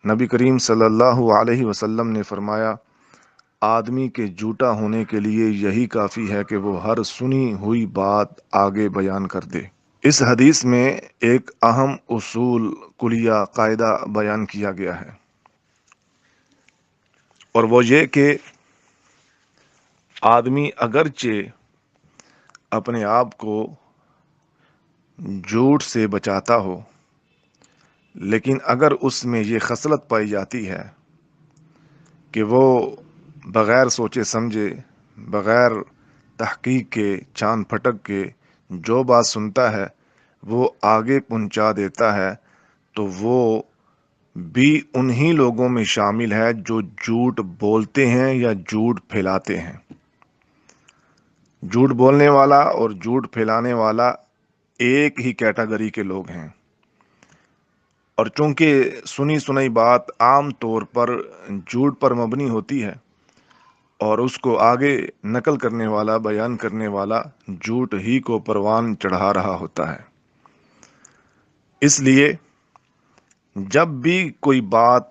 نبی کریم صلی اللہ علیہ وسلم نے فرمایا، آدمی کے جھوٹا ہونے کے لیے یہی کافی ہے کہ وہ ہر سنی ہوئی بات آگے بیان کر دے۔ اس حدیث میں ایک اہم اصول کلیہ قاعدہ بیان کیا گیا ہے، اور وہ یہ کہ آدمی اگرچہ اپنے آپ کو جھوٹ سے بچاتا ہو، لیکن اگر اس میں یہ خصلت پائی جاتی ہے کہ وہ بغیر سوچے سمجھے، بغیر تحقیق کے، چاند پھٹک کے جو بات سنتا ہے وہ آگے پہنچا دیتا ہے، تو وہ بھی انہی لوگوں میں شامل ہے جو جھوٹ بولتے ہیں یا جھوٹ پھیلاتے ہیں۔ جھوٹ بولنے والا اور جھوٹ پھیلانے والا ایک ہی کیٹیگری کے لوگ ہیں، اور چونکہ سنی سنائی بات عام طور پر جھوٹ پر مبنی ہوتی ہے، اور اس کو آگے نقل کرنے والا، بیان کرنے والا جھوٹ ہی کو پروان چڑھا رہا ہوتا ہے، اس لیے جب بھی کوئی بات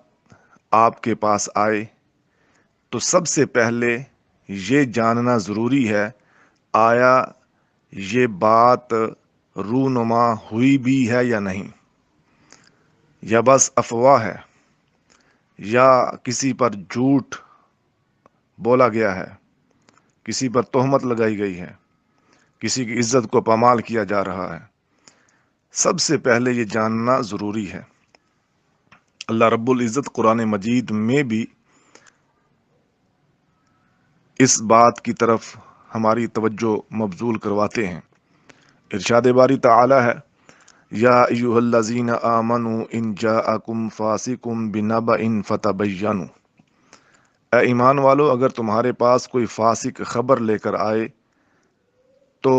آپ کے پاس آئے تو سب سے پہلے یہ جاننا ضروری ہے، آیا یہ بات رونما ہوئی بھی ہے یا نہیں، یا بس افواہ ہے، یا کسی پر جھوٹ بولا گیا ہے، کسی پر تہمت لگائی گئی ہے، کسی کی عزت کو پامال کیا جا رہا ہے۔ سب سے پہلے یہ جاننا ضروری ہے۔ اللہ رب العزت قرآن مجید میں بھی اس بات کی طرف ہماری توجہ مبذول کرواتے ہیں۔ ارشاد باری تعالی ہے، یا ایھا الذین آمنوا ان جاءکم فاسق بنبأ فتبینوا، اے ایمان والو، اگر تمہارے پاس کوئی فاسق خبر لے کر آئے تو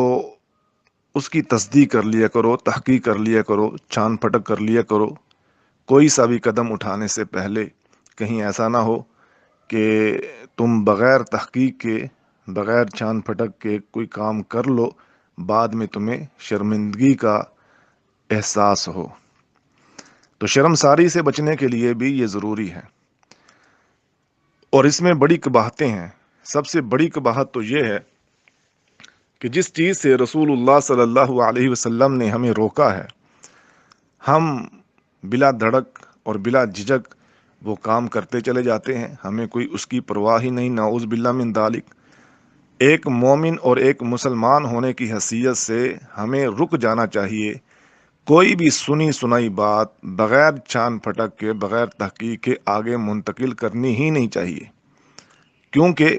اس کی تصدیق کر لیا کرو، تحقیق کر لیا کرو، چھان پھٹک کر لیا کرو۔ کوئی سا بھی قدم اٹھانے سے پہلے کہیں ایسا نہ ہو کہ تم بغیر تحقیق کے، بغیر چھان پھٹک کے کوئی کام کر لو، بعد میں تمہیں شرمندگی کا احساس ہو۔ تو شرمساری سے بچنے کے لیے بھی یہ ضروری ہے، اور اس میں بڑی قباحتیں ہیں۔ سب سے بڑی قباحت تو یہ ہے کہ جس چیز سے رسول اللہ صلی اللہ علیہ وسلم نے ہمیں روکا ہے، ہم بلا دھڑک اور بلا جھجک وہ کام کرتے چلے جاتے ہیں، ہمیں کوئی اس کی پرواہ ہی نہیں، نعوذ باللہ من ذالک۔ ایک مومن اور ایک مسلمان ہونے کی حیثیت سے ہمیں رک جانا چاہیے، کوئی بھی سنی سنائی بات بغیر چھان پھٹک کے، بغیر تحقیق کے آگے منتقل کرنی ہی نہیں چاہیے، کیونکہ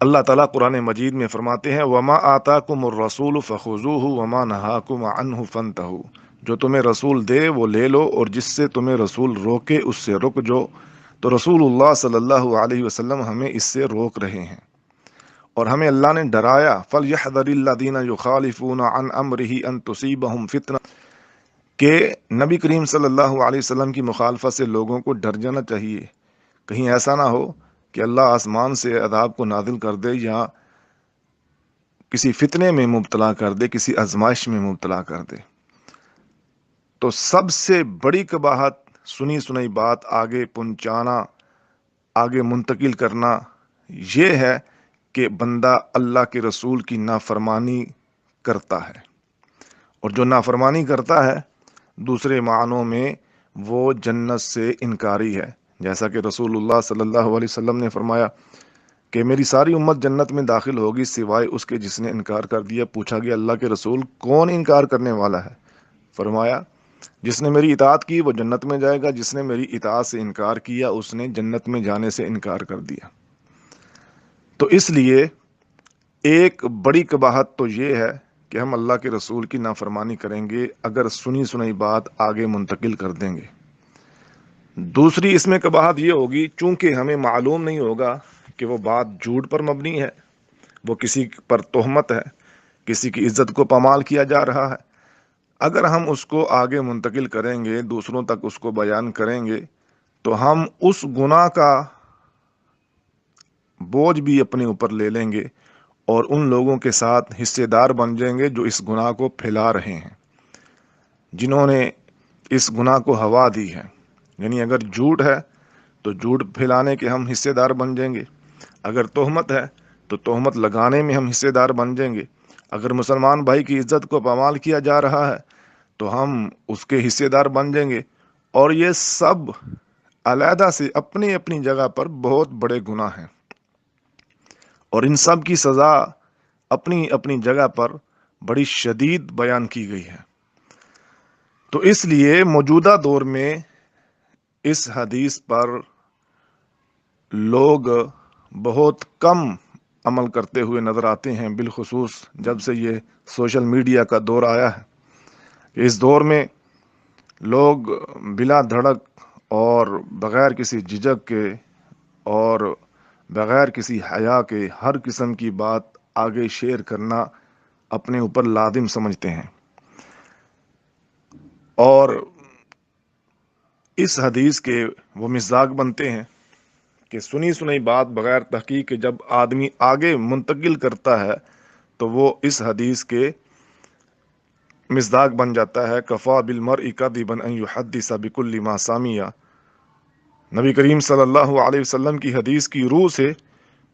اللہ تعالیٰ قرآن مجید میں فرماتے ہیں، وَمَا آتَاكُمُ الرَّسُولُ فَخُذُوهُ وَمَا نَهَاكُمْ عَنْهُ فَانْتَهُوا، جو تمہیں رسول دے وہ لے لو، اور جس سے تمہیں رسول روکے اس سے رک جو۔ تو رسول اللہ صلی اللہ علیہ وسلم ہمیں اس سے روک رہے ہیں، اور ہمیں اللہ نے ڈرایا، فَلْيَحْذَرِ الَّذِينَ يُخَالِفُونَ عَنْ أَمْرِهِ أَن تُصِيبَهُمْ فِتْنَةٌ، کہ نبی کریم صلی اللہ علیہ وسلم کی مخالفت سے لوگوں کو ڈر جانا چاہیے، کہیں ایسا نہ ہو کہ اللہ آسمان سے عذاب کو نازل کر دے، یا کسی فتنے میں مبتلا کر دے، کسی آزمائش میں مبتلا کر دے۔ تو سب سے بڑی قباحت سنی سنائی بات آگے پہنچانا، آگے منتقل کرنا، یہ ہے کہ بندہ اللہ کے رسول کی نافرمانی کرتا ہے، اور جو نافرمانی کرتا ہے دوسرے معنوں میں وہ جنت سے انکاری ہے، جیسا کہ رسول اللہ صلی اللہ علیہ وسلم نے فرمایا کہ میری ساری امت جنت میں داخل ہوگی سوائے اس کے جس نے انکار کر دیا۔ پوچھا گیا، اللہ کے رسول کون انکار کرنے والا ہے؟ فرمایا، جس نے میری اطاعت کی وہ جنت میں جائے گا، جس نے میری اطاعت سے انکار کیا اس نے جنت میں جانے سے انکار کر دیا۔ تو اس لیے ایک بڑی قباحت تو یہ ہے کہ ہم اللہ کے رسول کی نافرمانی کریں گے اگر سنی سنائی بات آگے منتقل کر دیں گے۔ دوسری اس میں قباحت یہ ہوگی، چونکہ ہمیں معلوم نہیں ہوگا کہ وہ بات جھوٹ پر مبنی ہے، وہ کسی پر تہمت ہے، کسی کی عزت کو پامال کیا جا رہا ہے، اگر ہم اس کو آگے منتقل کریں گے، دوسروں تک اس کو بیان کریں گے، تو ہم اس گناہ کا بوجھ بھی اپنے اوپر لے لیں گے، اور ان لوگوں کے ساتھ حصے دار بن جائیں گے جو اس گناہ کو پھیلا رہے ہیں، جنہوں نے اس گناہ کو ہوا دی ہے۔ یعنی اگر جھوٹ ہے تو جھوٹ پھیلانے کے ہم حصے دار بن جائیں گے، اگر تہمت ہے تو تہمت لگانے میں ہم حصے دار بن جائیں گے، اگر مسلمان بھائی کی عزت کو پامال کیا جا رہا ہے تو ہم اس کے حصے دار بن جائیں گے۔ اور یہ سب علیحدہ سے اپنی اپنی جگہ پر بہت بڑے گناہ ہیں، اور ان سب کی سزا اپنی اپنی جگہ پر بڑی شدید بیان کی گئی ہے۔ تو اس لیے موجودہ دور میں اس حدیث پر لوگ بہت کم عمل کرتے ہوئے نظر آتے ہیں، بالخصوص جب سے یہ سوشل میڈیا کا دور آیا ہے۔ اس دور میں لوگ بلا دھڑک اور بغیر کسی جھجک کے اور بغیر کسی حیا کے ہر قسم کی بات آگے شیئر کرنا اپنے اوپر لازم سمجھتے ہیں، اور اس حدیث کے وہ مزاق بنتے ہیں کہ سنی سنی بات بغیر تحقیق کے جب آدمی آگے منتقل کرتا ہے تو وہ اس حدیث کے مصداق بن جاتا ہے۔ کفا بالمرء کذبا ان یحدث بکل ما سمع، نبی کریم صلی اللہ علیہ وسلم کی حدیث کی روح سے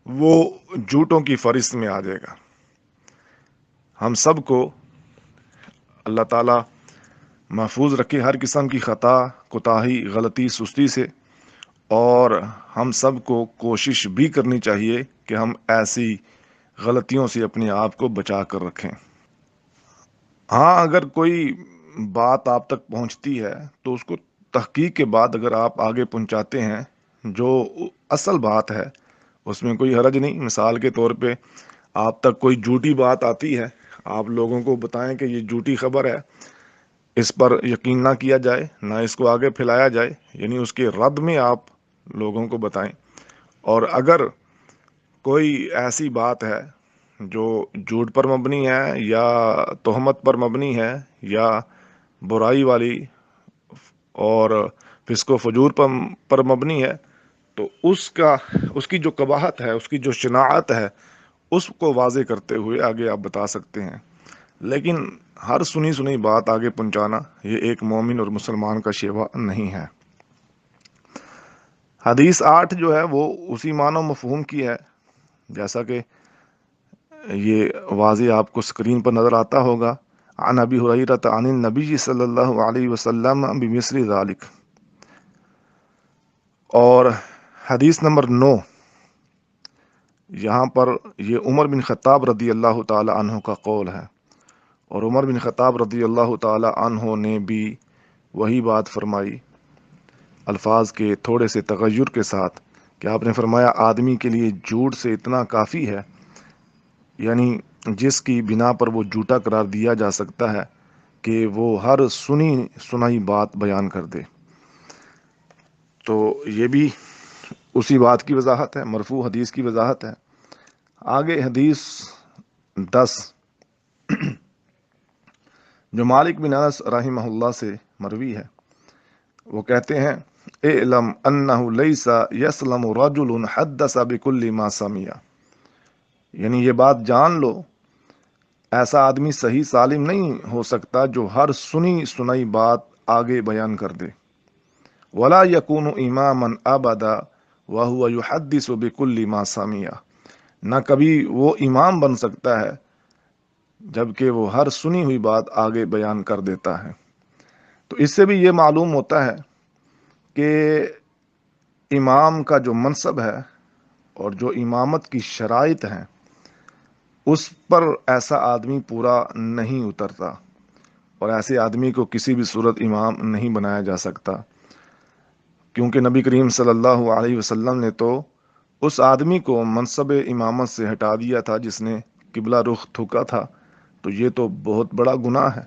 وہ جھوٹوں کی فہرست میں آ جائے گا۔ ہم سب کو اللہ تعالی محفوظ رکھے ہر قسم کی خطا، کوتاہی، غلطی، سستی سے، اور ہم سب کو کوشش بھی کرنی چاہیے کہ ہم ایسی غلطیوں سے اپنے آپ کو بچا کر رکھیں۔ ہاں، اگر کوئی بات آپ تک پہنچتی ہے تو اس کو تحقیق کے بعد اگر آپ آگے پہنچاتے ہیں جو اصل بات ہے، اس میں کوئی حرج نہیں۔ مثال کے طور پہ آپ تک کوئی جھوٹی بات آتی ہے، آپ لوگوں کو بتائیں کہ یہ جھوٹی خبر ہے، اس پر یقین نہ کیا جائے، نہ اس کو آگے پھیلایا جائے، یعنی اس کے رد میں آپ لوگوں کو بتائیں۔ اور اگر کوئی ایسی بات ہے جو جھوٹ پر مبنی ہے یا تہمت پر مبنی ہے یا برائی والی اور فسق و فجور پر مبنی ہے، تو اس کی جو قباحت ہے، اس کی جو شناعت ہے، اس کو واضح کرتے ہوئے آگے آپ بتا سکتے ہیں۔ لیکن ہر سنی سنی بات آگے پہنچانا یہ ایک مومن اور مسلمان کا شیوا نہیں ہے۔ حدیث 8 جو ہے وہ اسی معنی و مفہوم کی ہے، جیسا کہ یہ واضح آپ کو سکرین پر نظر آتا ہوگا۔ عن ابی ہریرہ عن النبی صلی اللہ علیہ وسلم بمثل ذلک۔ اور حدیث نمبر 9، یہاں پر یہ عمر بن خطاب رضی اللہ تعالی عنہ کا قول ہے، اور عمر بن خطاب رضی اللہ تعالی عنہ نے بھی وہی بات فرمائی، الفاظ کے تھوڑے سے تغیر کے ساتھ، کہ آپ نے فرمایا آدمی کے لیے جھوٹ سے اتنا کافی ہے، یعنی جس کی بنا پر وہ جھوٹا قرار دیا جا سکتا ہے، کہ وہ ہر سنی سنائی بات بیان کر دے۔ تو یہ بھی اسی بات کی وضاحت ہے، مرفوع حدیث کی وضاحت ہے۔ آگے حدیث 10 جو مالک بن انس رحمہ اللہ سے مروی ہے، وہ کہتے ہیں اعلم انہ لیس یسلم رجل حدث بکل ما سمع، یعنی یہ بات جان لو، ایسا آدمی صحیح سالم نہیں ہو سکتا جو ہر سنی سنائی بات آگے بیان کر دے۔ ولا یکون اماما ابدا وهو یحدث بکل ما سمع، نہ کبھی وہ امام بن سکتا ہے جبکہ وہ ہر سنی ہوئی بات آگے بیان کر دیتا ہے۔ تو اس سے بھی یہ معلوم ہوتا ہے کہ امام کا جو منصب ہے اور جو امامت کی شرائط ہیں، اس پر ایسا آدمی پورا نہیں اترتا، اور ایسے آدمی کو کسی بھی صورت امام نہیں بنایا جا سکتا، کیونکہ نبی کریم صلی اللہ علیہ وسلم نے تو اس آدمی کو منصب امامت سے ہٹا دیا تھا جس نے قبلہ رخ تھوکا تھا۔ تو یہ تو بہت بڑا گناہ ہے،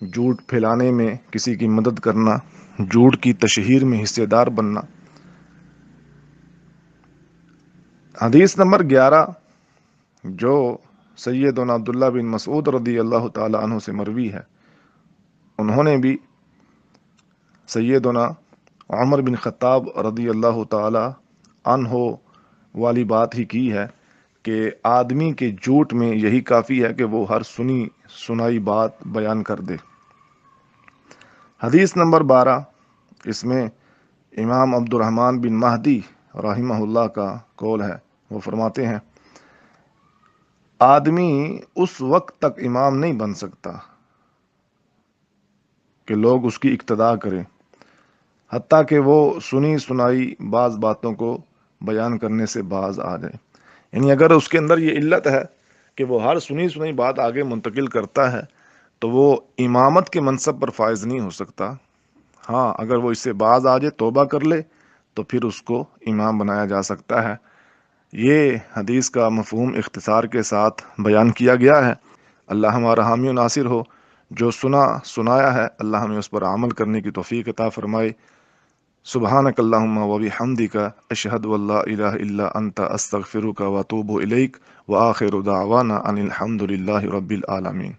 جھوٹ پھیلانے میں کسی کی مدد کرنا، جھوٹ کی تشہیر میں حصے دار بننا۔ حدیث نمبر 11 جو سیدنا عبداللہ بن مسعود رضی اللہ تعالی عنہ سے مروی ہے، انہوں نے بھی سیدنا عمر بن خطاب رضی اللہ تعالی عنہ والی بات ہی کی ہے، کہ آدمی کے جھوٹ میں یہی کافی ہے کہ وہ ہر سنی سنائی بات بیان کر دے۔ حدیث نمبر 12 اس میں امام عبد الرحمن بن مہدی رحمہ اللہ کا قول ہے، وہ فرماتے ہیں آدمی اس وقت تک امام نہیں بن سکتا کہ لوگ اس کی اقتداء کریں، حتیٰ کہ وہ سنی سنائی بعض باتوں کو بیان کرنے سے باز آ جائے۔ یعنی اگر اس کے اندر یہ علت ہے کہ وہ ہر سنی سنائی بات آگے منتقل کرتا ہے تو وہ امامت کے منصب پر فائز نہیں ہو سکتا۔ ہاں، اگر وہ اس سے باز آ جائے، توبہ کر لے، تو پھر اس کو امام بنایا جا سکتا ہے۔ یہ حدیث کا مفہوم اختصار کے ساتھ بیان کیا گیا ہے۔ اللہ ہمارا حامی و ناصر ہو۔ جو سنایا ہے، اللہ ہمیں اس پر عمل کرنے کی توفیق عطا فرمائے۔ سبحانک اللہم و بحمدک، اشہد ان لا الہ الا انت، استغفرک و اتوب الیک، وآخر دعوانا ان الحمد للہ رب العالمین۔